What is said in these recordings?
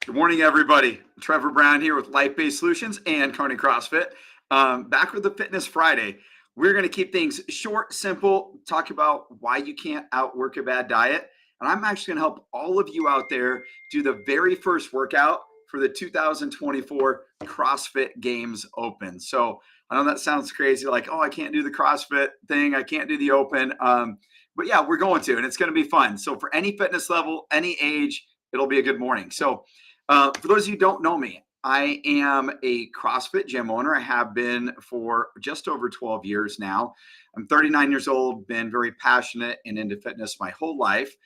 Good morning, everybody. Trevor Brown here with Life-Based Solutions and Carney CrossFit. Back with the Fitness Friday. We're going to keep things short, simple, talk about why you can't outwork a bad diet. And I'm actually going to help all of you out there do the very first workout for the 2024 CrossFit Games Open. So I know that sounds crazy, like, oh, I can't do the CrossFit thing. I can't do the Open. But yeah, we're going to, and it's going to be fun. So for any fitness level, any age, it'll be a good morning. So for those of you who don't know me, I am a CrossFit gym owner. I have been for just over 12 years now. I'm 39 years old, been very passionate and into fitness my whole life.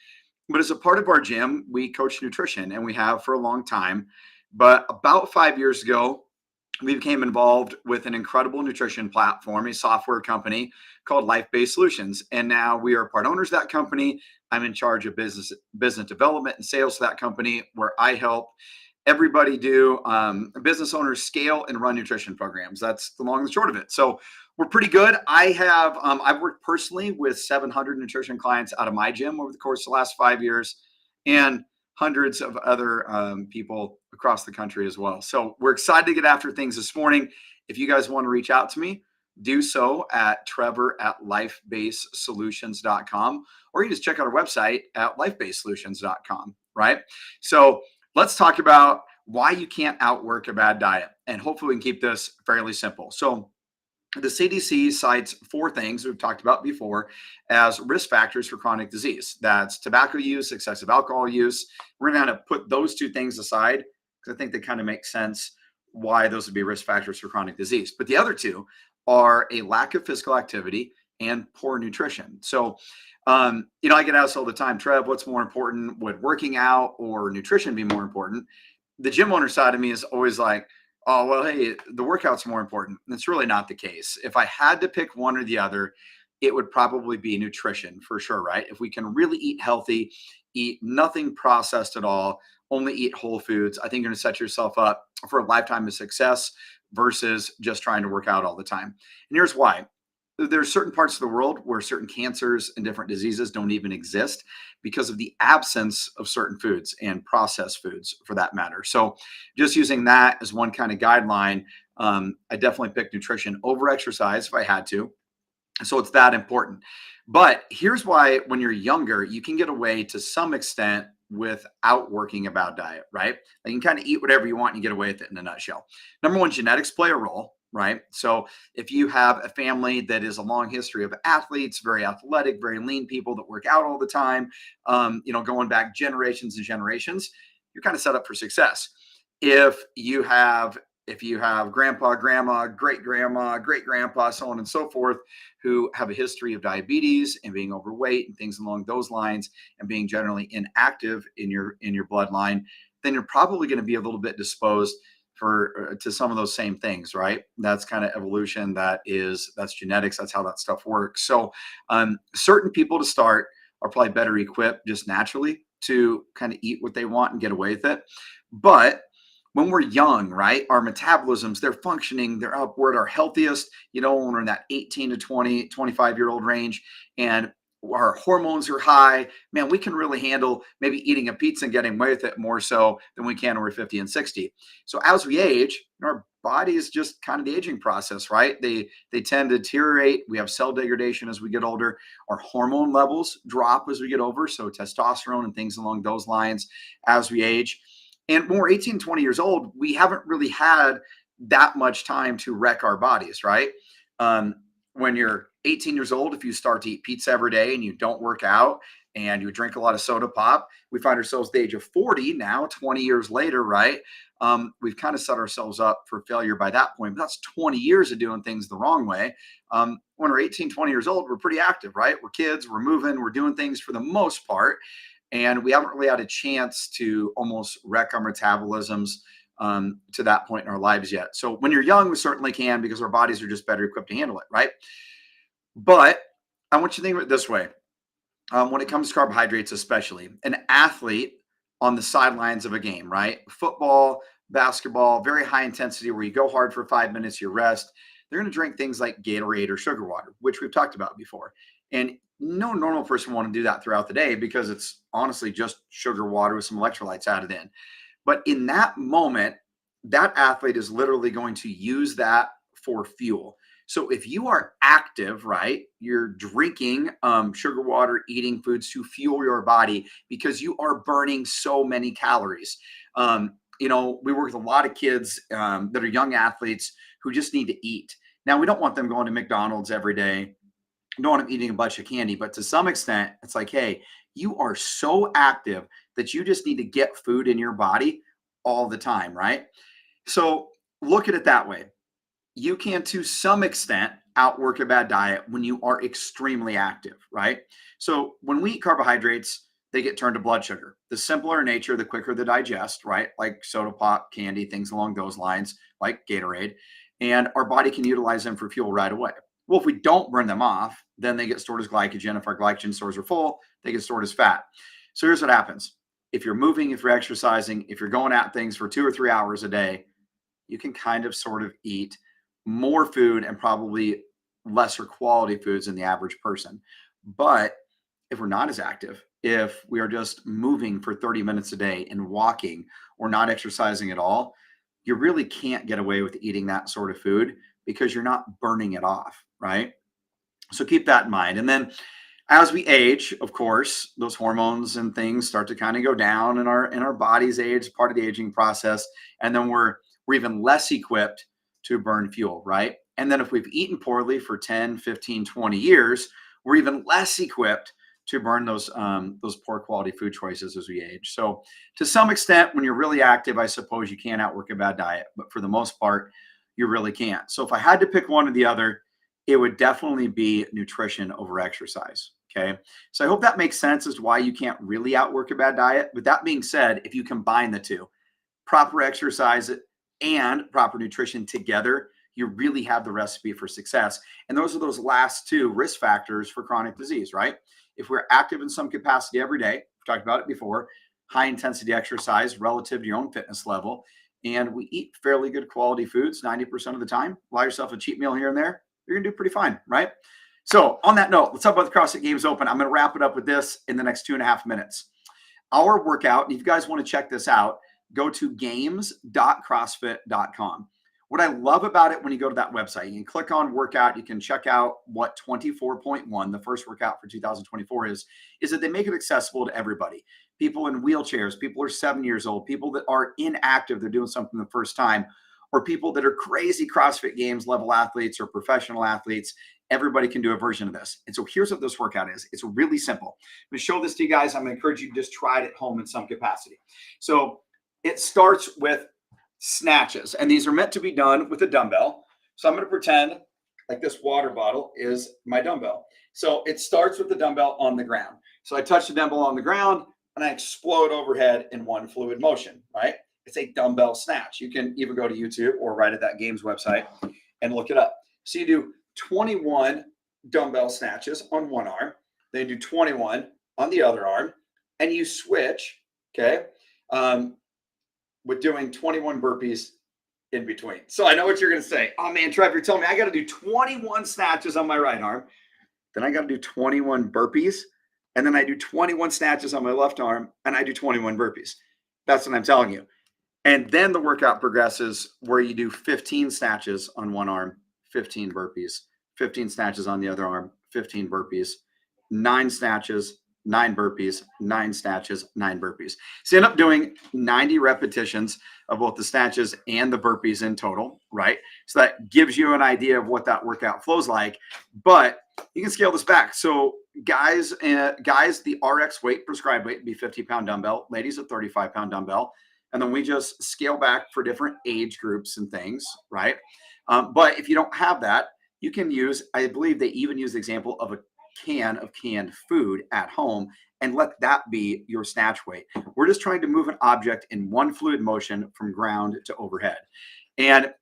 But as a part of our gym, we coach nutrition, and we have for a long time. But about 5 years ago, we became involved with an incredible nutrition platform, a software company called Life-Based Solutions. And now we are part owners of that company. I'm in charge of business development and sales for that company, where I help everybody do business owners scale and run nutrition programs. That's the long and short of it. So we're pretty good. I've worked personally with 700 nutrition clients out of my gym over the course of the last 5 years, and hundreds of other people across the country as well. So we're excited to get after things this morning. If you guys want to reach out to me, do so at trevor@lifebasedsolutions.com, or you just check out our website at lifebasedsolutions.com, right? So let's talk about why you can't outwork a bad diet. And hopefully we can keep this fairly simple. So the CDC cites four things we've talked about before as risk factors for chronic disease. That's tobacco use, excessive alcohol use. We're going to put those two things aside because I think they kind of make sense why those would be risk factors for chronic disease. But the other two are a lack of physical activity and poor nutrition. So, I get asked all the time, Trev, what's more important? Would working out or nutrition be more important? The gym owner side of me is always like, oh, well, hey, the workout's more important. And it's really not the case. If I had to pick one or the other, it would probably be nutrition for sure, right? If we can really eat healthy, eat nothing processed at all, only eat whole foods, I think you're going to set yourself up for a lifetime of success versus just trying to work out all the time. And here's why. There's certain parts of the world where certain cancers and different diseases don't even exist because of the absence of certain foods and processed foods for that matter. So just using that as one kind of guideline, I definitely pick nutrition over exercise if I had to. So it's that important. But here's why when you're younger, you can get away to some extent without working a bad diet, right? You can kind of eat whatever you want and you get away with it in a nutshell. Number one, genetics play a role, right? So if you have a family that is a long history of athletes, very athletic, very lean people that work out all the time, going back generations and generations, you're kind of set up for success. If you have grandpa, grandma, great grandma, great grandpa, so on and so forth, who have a history of diabetes and being overweight and things along those lines, and being generally inactive in your bloodline, then you're probably going to be a little bit disposed to some of those same things, right? That's kind of evolution. That's genetics. That's how that stuff works. So certain people to start are probably better equipped just naturally to kind of eat what they want and get away with it. But when we're young, right, our metabolisms, they're functioning, they're upward, our healthiest, when we're in that 18 to 20, 25-year-old range, and our hormones are high, man, we can really handle maybe eating a pizza and getting away with it more so than we can when we're 50 and 60. So as we age, our body is just kind of the aging process, right? They tend to deteriorate. We have cell degradation as we get older. Our hormone levels drop as we get older, so testosterone and things along those lines as we age. And when we're 18, 20 years old, we haven't really had that much time to wreck our bodies, right? When you're 18 years old, if you start to eat pizza every day and you don't work out and you drink a lot of soda pop, we find ourselves at the age of 40 now, 20 years later, right? We've kind of set ourselves up for failure by that point. But that's 20 years of doing things the wrong way. When we're 18, 20 years old, we're pretty active, right? We're kids, we're moving, we're doing things for the most part. And we haven't really had a chance to almost wreck our metabolisms to that point in our lives yet. So when you're young, we certainly can because our bodies are just better equipped to handle it, right? But I want you to think of it this way. When it comes to carbohydrates, especially, an athlete on the sidelines of a game, right? Football, basketball, very high intensity where you go hard for 5 minutes, you rest. They're going to drink things like Gatorade or sugar water, which we've talked about before. And no normal person want to do that throughout the day because it's honestly just sugar water with some electrolytes added in. But in that moment, that athlete is literally going to use that for fuel. So if you are active, right, you're drinking sugar water, eating foods to fuel your body because you are burning so many calories. We work with a lot of kids that are young athletes who just need to eat. Now, we don't want them going to McDonald's every day. We don't want them eating a bunch of candy, but to some extent, it's like, hey, you are so active that you just need to get food in your body all the time, right? So look at it that way. You can, to some extent, outwork a bad diet when you are extremely active, right? So when we eat carbohydrates, they get turned to blood sugar. The simpler in nature, the quicker the digest, right? Like soda pop, candy, things along those lines, like Gatorade. And our body can utilize them for fuel right away. Well, if we don't burn them off, then they get stored as glycogen. If our glycogen stores are full, they get stored as fat. So here's what happens. If you're moving, if you're exercising, if you're going at things for 2 or 3 hours a day, you can kind of sort of eat more food and probably lesser quality foods than the average person. But if we're not as active, if we are just moving for 30 minutes a day and walking or not exercising at all, you really can't get away with eating that sort of food because you're not burning it off, right? So keep that in mind. And then as we age, of course, those hormones and things start to kind of go down in our bodies age, part of the aging process. And then we're even less equipped to burn fuel, right? And then if we've eaten poorly for 10, 15, 20 years, we're even less equipped to burn those poor quality food choices as we age. So to some extent, when you're really active, I suppose you can outwork a bad diet, but for the most part, you really can't. So if I had to pick one or the other, it would definitely be nutrition over exercise. Okay. So I hope that makes sense as to why you can't really outwork a bad diet. With that being said, if you combine the two, proper exercise and proper nutrition together, you really have the recipe for success. And those are those last two risk factors for chronic disease, right? If we're active in some capacity every day, we've talked about it before, high intensity exercise relative to your own fitness level, and we eat fairly good quality foods 90% of the time, allow yourself a cheat meal here and there, you're gonna do pretty fine, right? So on that note, let's talk about the CrossFit Games Open. I'm gonna wrap it up with this in the next 2.5 minutes. Our workout, and if you guys want to check this out, go to games.crossfit.com. What I love about it when you go to that website, you can click on workout, you can check out what 24.1, the first workout for 2024 is that they make it accessible to everybody. People in wheelchairs, people who are 7 years old, people that are inactive, they're doing something the first time, or people that are crazy CrossFit Games level athletes or professional athletes. Everybody can do a version of this. And so here's what this workout is. It's really simple. I'm going to show this to you guys. I'm going to encourage you to just try it at home in some capacity. So it starts with snatches, and these are meant to be done with a dumbbell. So I'm going to pretend like this water bottle is my dumbbell. So it starts with the dumbbell on the ground. So I touch the dumbbell on the ground and I explode overhead in one fluid motion, right? It's a dumbbell snatch. You can even go to YouTube or right at that games website and look it up. So you do 21 dumbbell snatches on one arm, then you do 21 on the other arm, and you switch, okay, with doing 21 burpees in between. So I know what you're going to say. Oh man, Trevor, you're telling me I got to do 21 snatches on my right arm, then I got to do 21 burpees, and then I do 21 snatches on my left arm, and I do 21 burpees. That's what I'm telling you. And then the workout progresses where you do 15 snatches on one arm, 15 burpees, 15 snatches on the other arm, 15 burpees, 9 snatches, 9 burpees, 9 snatches, 9 burpees. So you end up doing 90 repetitions of both the snatches and the burpees in total, right? So that gives you an idea of what that workout flows like. But you can scale this back. So guys, the RX weight, prescribed weight, would be 50-pound dumbbell. Ladies, a 35-pound dumbbell. And then we just scale back for different age groups and things, right? But if you don't have that, you can use, I believe they even use the example of a can of canned food at home and let that be your snatch weight. We're just trying to move an object in one fluid motion from ground to overhead. And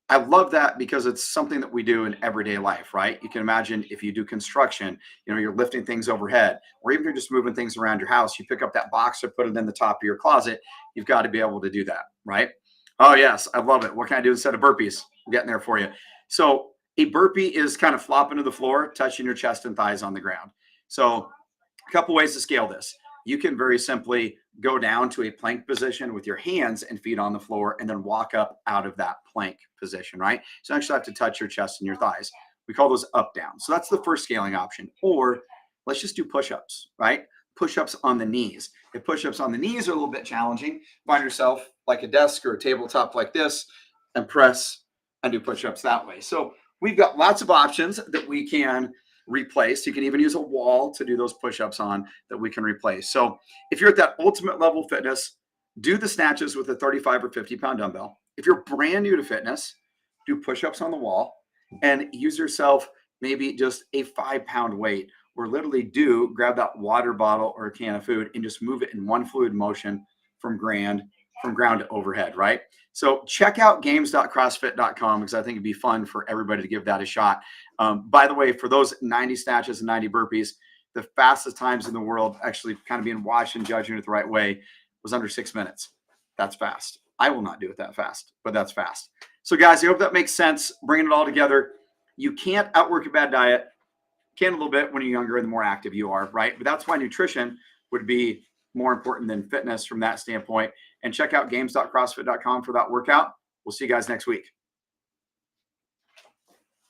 I love that because it's something that we do in everyday life, right? You can imagine if you do construction, you're lifting things overhead, or even if you're just moving things around your house, you pick up that box or put it in the top of your closet, you've got to be able to do that, right? Oh yes, I love it. What can I do instead of burpees? I'm getting there for you. So a burpee is kind of flopping to the floor, touching your chest and thighs on the ground. So a couple ways to scale this. you can very simply go down to a plank position with your hands and feet on the floor and then walk up out of that plank position, right? So you actually have to touch your chest and your thighs. We call those up down. So that's the first scaling option. Or let's just do push-ups, right? Push-ups on the knees. If push-ups on the knees are a little bit challenging, find yourself like a desk or a tabletop like this and press and do push-ups that way. So we've got lots of options that we can replace. You can even use a wall to do those push-ups on that we can replace. So if you're at that ultimate level of fitness, do the snatches with a 35 or 50-pound dumbbell. If you're brand new to fitness, do push-ups on the wall and use yourself maybe just a 5-pound weight, or literally grab that water bottle or a can of food and just move it in one fluid motion from ground to overhead, right? So check out games.crossfit.com because I think it'd be fun for everybody to give that a shot. By the way, for those 90 snatches and 90 burpees, the fastest times in the world, actually kind of being watched and judging it the right way, was under 6 minutes. That's fast. I will not do it that fast, but that's fast. So guys, I hope that makes sense. Bringing it all together. You can't outwork a bad diet. Can a little bit when you're younger and the more active you are, right? But that's why nutrition would be more important than fitness from that standpoint. And check out games.crossfit.com for that workout. We'll see you guys next week.